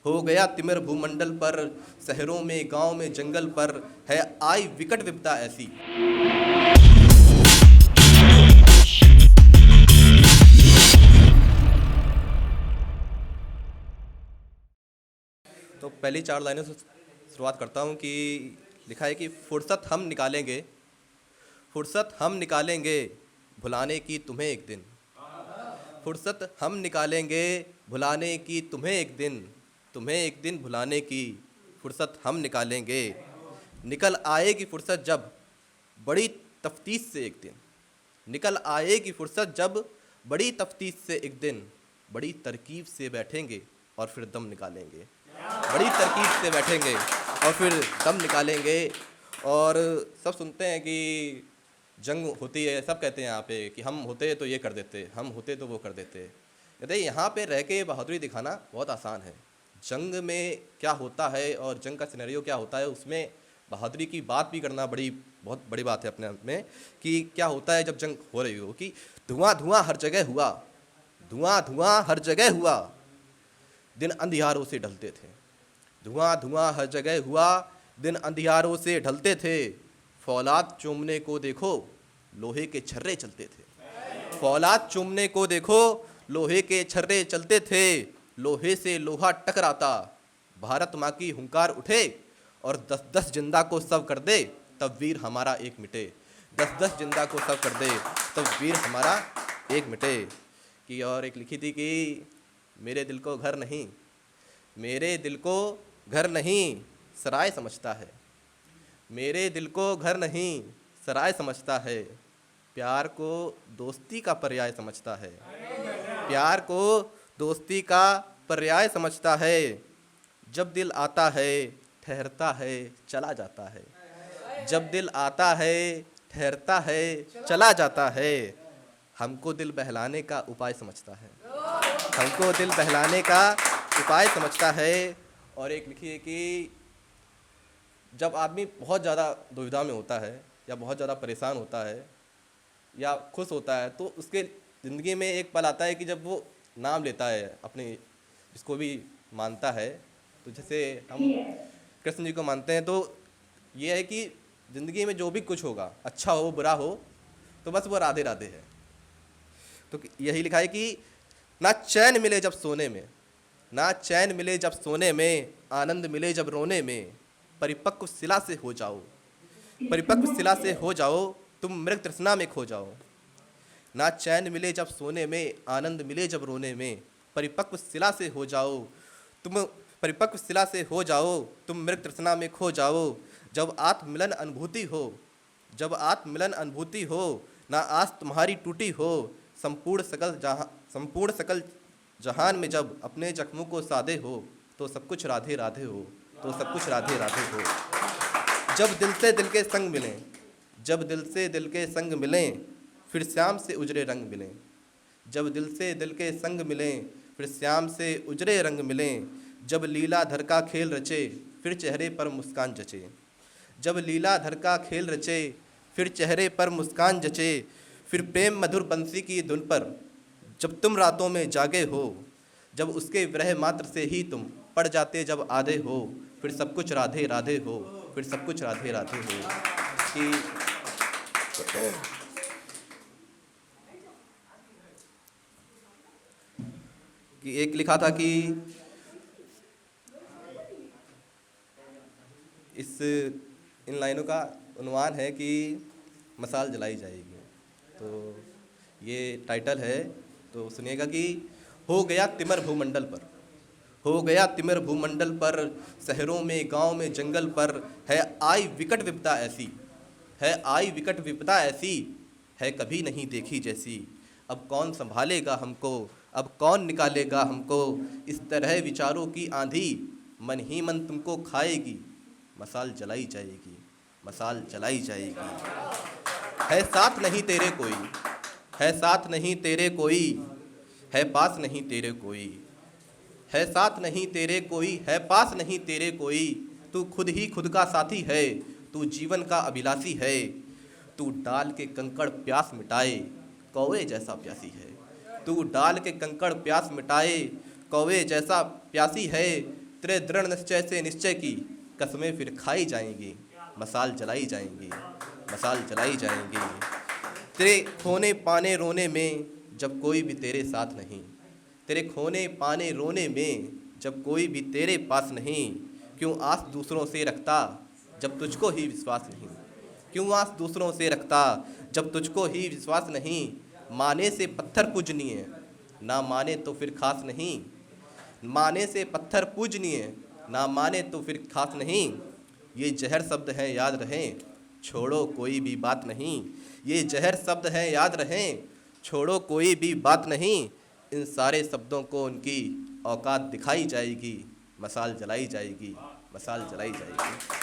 हो गया तिमिर भूमंडल पर, शहरों में गांव में जंगल पर, है आई विकट विपदा ऐसी। तो पहली 4 लाइनों से शुरुआत करता हूँ कि लिखा है कि फुर्सत हम निकालेंगे भुलाने की तुम्हें एक दिन। फुर्सत हम निकालेंगे भुलाने की तुम्हें एक दिन भुलाने की फुर्सत हम निकालेंगे। निकल आएगी फुर्सत जब बड़ी तफ्तीश से एक दिन, निकल आएगी फुर्सत जब बड़ी तफ्तीश से एक दिन, बड़ी तरकीब से बैठेंगे और फिर दम निकालेंगे। बड़ी तरकीब से बैठेंगे और फिर दम निकालेंगे। और सब सुनते हैं कि जंग होती है, सब कहते हैं यहाँ पे कि हम होते तो ये कर देते, हम होते तो वो कर देते। कहते हैं यहाँ पे रह के बहादुरी दिखाना बहुत आसान है। जंग में क्या होता है और जंग का सिनेरियो क्या होता है, उसमें बहादुरी की बात भी करना बहुत बड़ी बात है अपने आप में। कि क्या होता है जब जंग हो रही हो, कि धुआं धुआं हर जगह हुआ, धुआं धुआं हर जगह हुआ, दिन अंधियारों से ढलते थे। धुआं धुआं हर जगह हुआ, दिन अंधियारों से ढलते थे। फौलाद चूमने को देखो लोहे के छर्रे चलते थे। फौलाद चूमने को देखो लोहे के छर्रे चलते थे। लोहे से लोहा टकराता, भारत माँ की हुंकार उठे और 10-10 जिंदा को सब कर दे तब वीर हमारा एक मिटे। 10-10 जिंदा को सब कर दे तब वीर हमारा एक मिटे। कि और एक लिखी थी कि मेरे दिल को घर नहीं, मेरे दिल को घर नहीं सराय समझता है। मेरे दिल को घर नहीं सराय समझता है। प्यार को दोस्ती का पर्याय समझता है। प्यार को दोस्ती का पर्याय समझता है। जब दिल आता है ठहरता है चला जाता है। जब दिल आता है ठहरता है चला जाता है। हमको दिल बहलाने का उपाय समझता है। हमको दिल बहलाने का उपाय समझता है। और एक लिखिए कि जब आदमी बहुत ज़्यादा दुविधा में होता है या बहुत ज़्यादा परेशान होता है या खुश होता है, तो उसके ज़िंदगी में एक पल आता है कि जब वो नाम लेता है अपने, जिसको भी मानता है। तो जैसे हम कृष्ण जी को मानते हैं, तो ये है कि ज़िंदगी में जो भी कुछ होगा, अच्छा हो बुरा हो, तो बस वो राधे राधे है। तो यही लिखा है कि ना चैन मिले जब सोने में, ना चैन मिले जब सोने में, आनंद मिले जब रोने में, परिपक्व शिला से हो जाओ, परिपक्व शिला से हो जाओ, तुम मृग तृष्णा में खो जाओ। ना चैन मिले जब सोने में, आनंद मिले जब रोने में, परिपक्व शिला से हो जाओ, तुम परिपक्व शिला से हो जाओ, तुम मृग तृष्णा में खो जाओ। जब आत्ममिलन अनुभूति हो, जब आत्ममिलन अनुभूति हो, ना आस तुम्हारी टूटी हो, संपूर्ण सकल जहान में जब अपने जख्मों को साधे हो, तो सब कुछ राधे राधे हो, तो सब कुछ राधे राधे हो। जब दिल से दिल के संग मिलें, जब दिल से दिल के संग मिलें, फिर श्याम से उजरे रंग मिलें। जब दिल से दिल के संग मिलें, फिर श्याम से उजरे रंग मिलें। जब लीलाधर का खेल रचे, फिर चेहरे पर मुस्कान जचे। जब लीलाधर का खेल रचे, फिर चेहरे पर मुस्कान जचे। फिर प्रेम मधुर बंसी की धुन पर जब तुम रातों में जागे हो, जब उसके विरह मात्र से ही तुम पड़ जाते जब आधे हो, फिर सब कुछ राधे राधे हो, फिर सब कुछ राधे राधे हो। कि एक लिखा था कि इन लाइनों का उन्वान है कि मसाल जलाई जाएगी। तो ये टाइटल है, तो सुनिएगा कि हो गया तिमिर भूमंडल पर, हो गया तिमिर भूमंडल पर, शहरों में गांव में जंगल पर, है आई विकट विपदा ऐसी, है आई विकट विपदा ऐसी, है कभी नहीं देखी जैसी। अब कौन संभालेगा हमको, अब कौन निकालेगा हमको, इस तरह विचारों की आंधी मन ही मन तुमको खाएगी। मसाल जलाई जाएगी, मसाल जलाई जाएगी। है साथ नहीं तेरे कोई, है साथ नहीं तेरे कोई, है पास नहीं तेरे कोई, है साथ नहीं तेरे कोई, है पास नहीं तेरे कोई। तू खुद ही खुद का साथी है, तू जीवन का अभिलाषी है। तू डाल के कंकड़ प्यास मिटाए, कौवे जैसा प्यासी है। तू डाल के कंकड़ प्यास मिटाए, कौवे जैसा प्यासी है। तेरे दृढ़ निश्चय से निश्चय की कसमें फिर खाई जाएंगी, मसाल जलाई जाएंगी, मसाल जलाई जाएंगी। तेरे खोने पाने रोने में जब कोई भी तेरे साथ नहीं, तेरे खोने पाने रोने में जब कोई भी तेरे पास नहीं, क्यों आस दूसरों से रखता जब तुझको ही विश्वास नहीं, क्यों आस दूसरों से रखता जब तुझको ही विश्वास नहीं। माने से पत्थर पूजनीय, ना माने तो फिर खास नहीं, माने से पत्थर पूजनीय, ना माने तो फिर खास नहीं। ये जहर शब्द है याद रहें, छोड़ो कोई भी बात नहीं, ये जहर शब्द है याद रहें, छोड़ो कोई भी बात नहीं। इन सारे शब्दों को उनकी औकात दिखाई जाएगी, मसाल जलाई जाएगी, मसाल जलाई जाएगी।